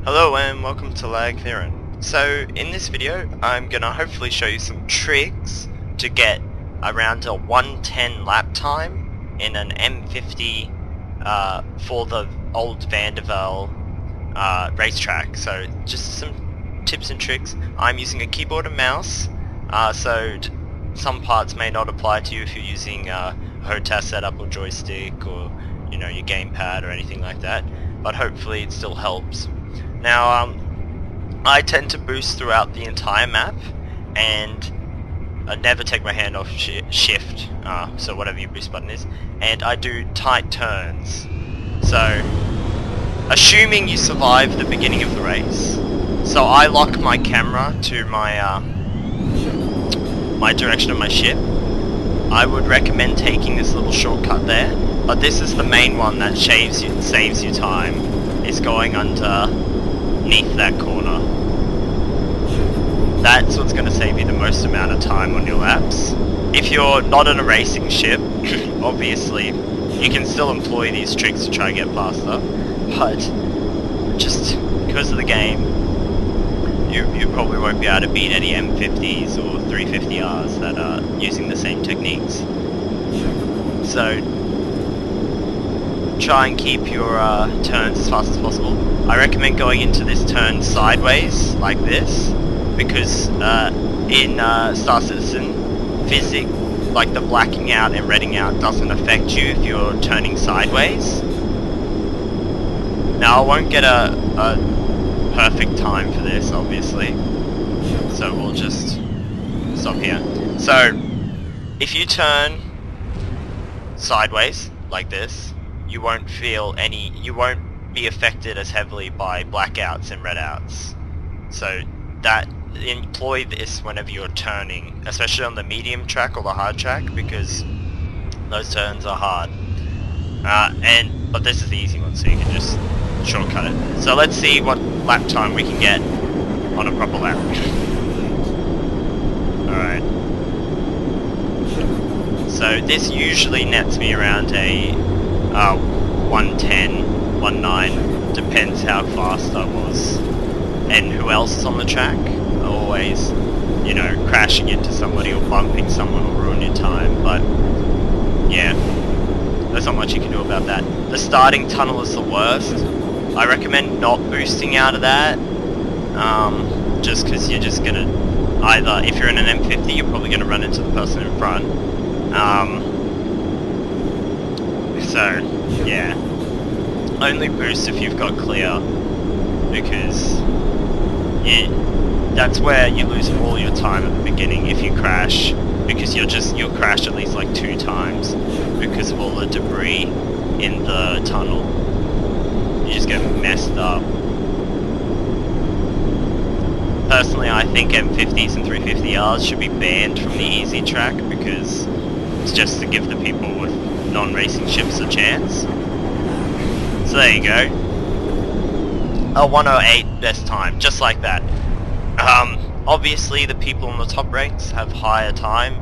Hello and welcome to LAAG Thirrin. So in this video I'm gonna hopefully show you some tricks to get around a 110 lap time in an M50 for the old Vandervelde racetrack. So just some tips and tricks. I'm using a keyboard and mouse, so some parts may not apply to you if you're using a HOTAS setup or joystick or your gamepad or anything like that, but hopefully it still helps. Now, I tend to boost throughout the entire map, and I never take my hand off shift, so whatever your boost button is, and I do tight turns. So, assuming you survive the beginning of the race, so I lock my camera to my my direction of my ship. I would recommend taking this little shortcut there, but this is the main one that saves you time. Is going underneath that corner. That's what's going to save you the most amount of time on your laps. If you're not on a racing ship, obviously you can still employ these tricks to try and get faster, but just because of the game, you probably won't be able to beat any M50s or 350Rs that are using the same techniques. So try and keep your turns as fast as possible. I recommend going into this turn sideways, like this, because in Star Citizen, physics, like the blacking out and redding out, doesn't affect you if you're turning sideways. Now I won't get a perfect time for this, obviously, so we'll just stop here. So, if you turn sideways, like this, you won't be affected as heavily by blackouts and redouts. So employ this whenever you're turning, especially on the medium track or the hard track, because those turns are hard. But this is the easy one, so you can just shortcut it. So let's see what lap time we can get on a proper lap. Alright. So this usually nets me around a 110, 19, depends how fast I was and who else is on the track. Always, crashing into somebody or bumping someone will ruin your time, but yeah, there's not much you can do about that. The starting tunnel is the worst. I recommend not boosting out of that, just because you're just gonna either, if you're in an M50, you're probably gonna run into the person in front. So yeah, only boost if you've got clear, because that's where you lose all your time at the beginning if you crash, because you'll crash at least like 2 times because of all the debris in the tunnel. You just get messed up. Personally, I think M50s and 350Rs should be banned from the easy track, because it's just to give the people with non-racing ships a chance. So there you go. A 108 best time, just like that. Obviously the people on the top ranks have higher time,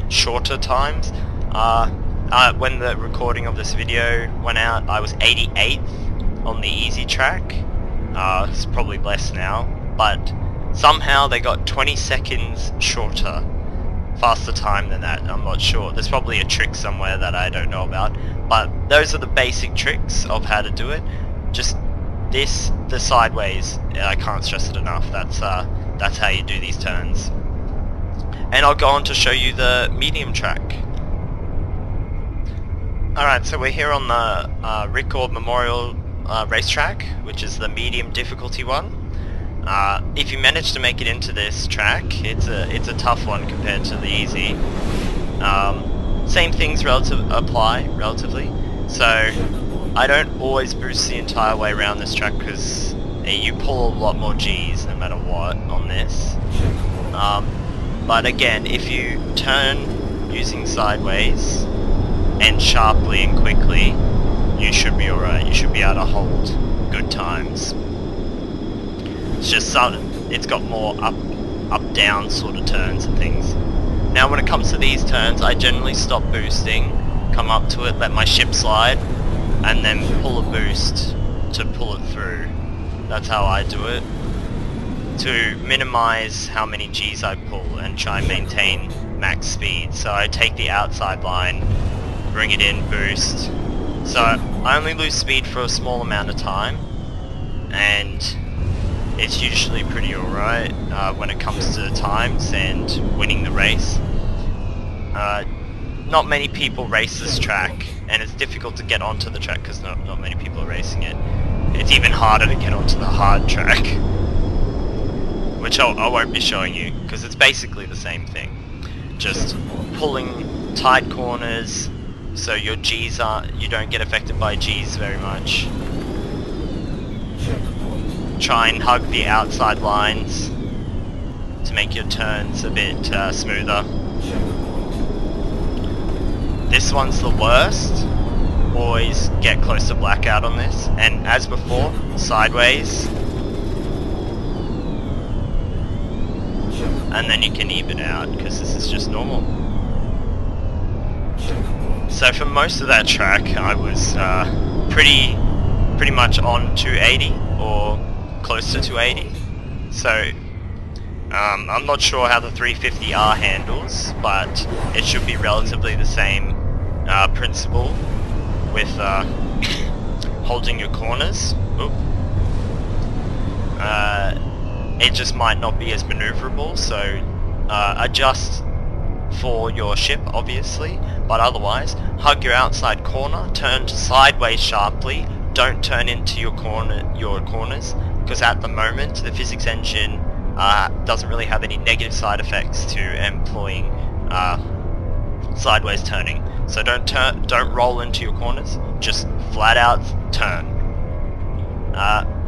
shorter times. When the recording of this video went out, I was 88th on the easy track. It's probably less now, but somehow they got 20 seconds shorter, faster time than that. I'm not sure. There's probably a trick somewhere that I don't know about, but those are the basic tricks of how to do it. Just the sideways, I can't stress it enough. That's how you do these turns. And I'll go on to show you the medium track. Alright, so we're here on the Ricord Memorial racetrack, which is the medium difficulty one. If you manage to make it into this track, it's a tough one compared to the easy. Same things apply relatively. So I don't always boost the entire way around this track, because you pull a lot more G's no matter what on this. But again, if you turn using sideways and sharply and quickly, you should be alright. You should be able to hold good times. It's just it's got more up down sort of turns and things. Now when it comes to these turns, I generally stop boosting, come up to it, let my ship slide, and then pull a boost to pull it through. That's how I do it, to minimize how many G's I pull and try and maintain max speed. So I take the outside line, bring it in, boost. So I only lose speed for a small amount of time, and it's usually pretty alright when it comes to times and winning the race. Not many people race this track, and it's difficult to get onto the track because not many people are racing it. It's even harder to get onto the hard track, which I won't be showing you because it's basically the same thing. Just pulling tight corners so your G's you don't get affected by G's very much. Try and hug the outside lines to make your turns a bit smoother. This one's the worst. Always get close to blackout on this, and as before, sideways, and then you can even out because this is just normal. So for most of that track I was pretty much on 280 or close to 280. So I'm not sure how the 350R handles, but it should be relatively the same principle with holding your corners. Oop. It just might not be as maneuverable, so adjust for your ship obviously, but otherwise hug your outside corner, turn sideways sharply, don't turn into your corners, because at the moment the physics engine doesn't really have any negative side effects to employing sideways turning. So don't roll into your corners, just flat out turn.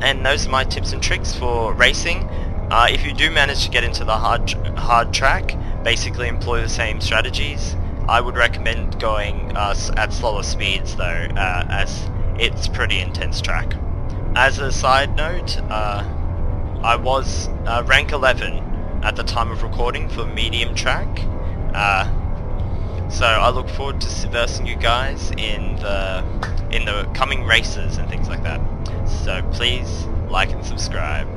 And those are my tips and tricks for racing. If you do manage to get into the hard track, basically employ the same strategies. I would recommend going at slower speeds though, as it's pretty intense track. As a side note, I was rank 11 at the time of recording for medium track. So I look forward to versing you guys in the coming races and things like that. So please like and subscribe.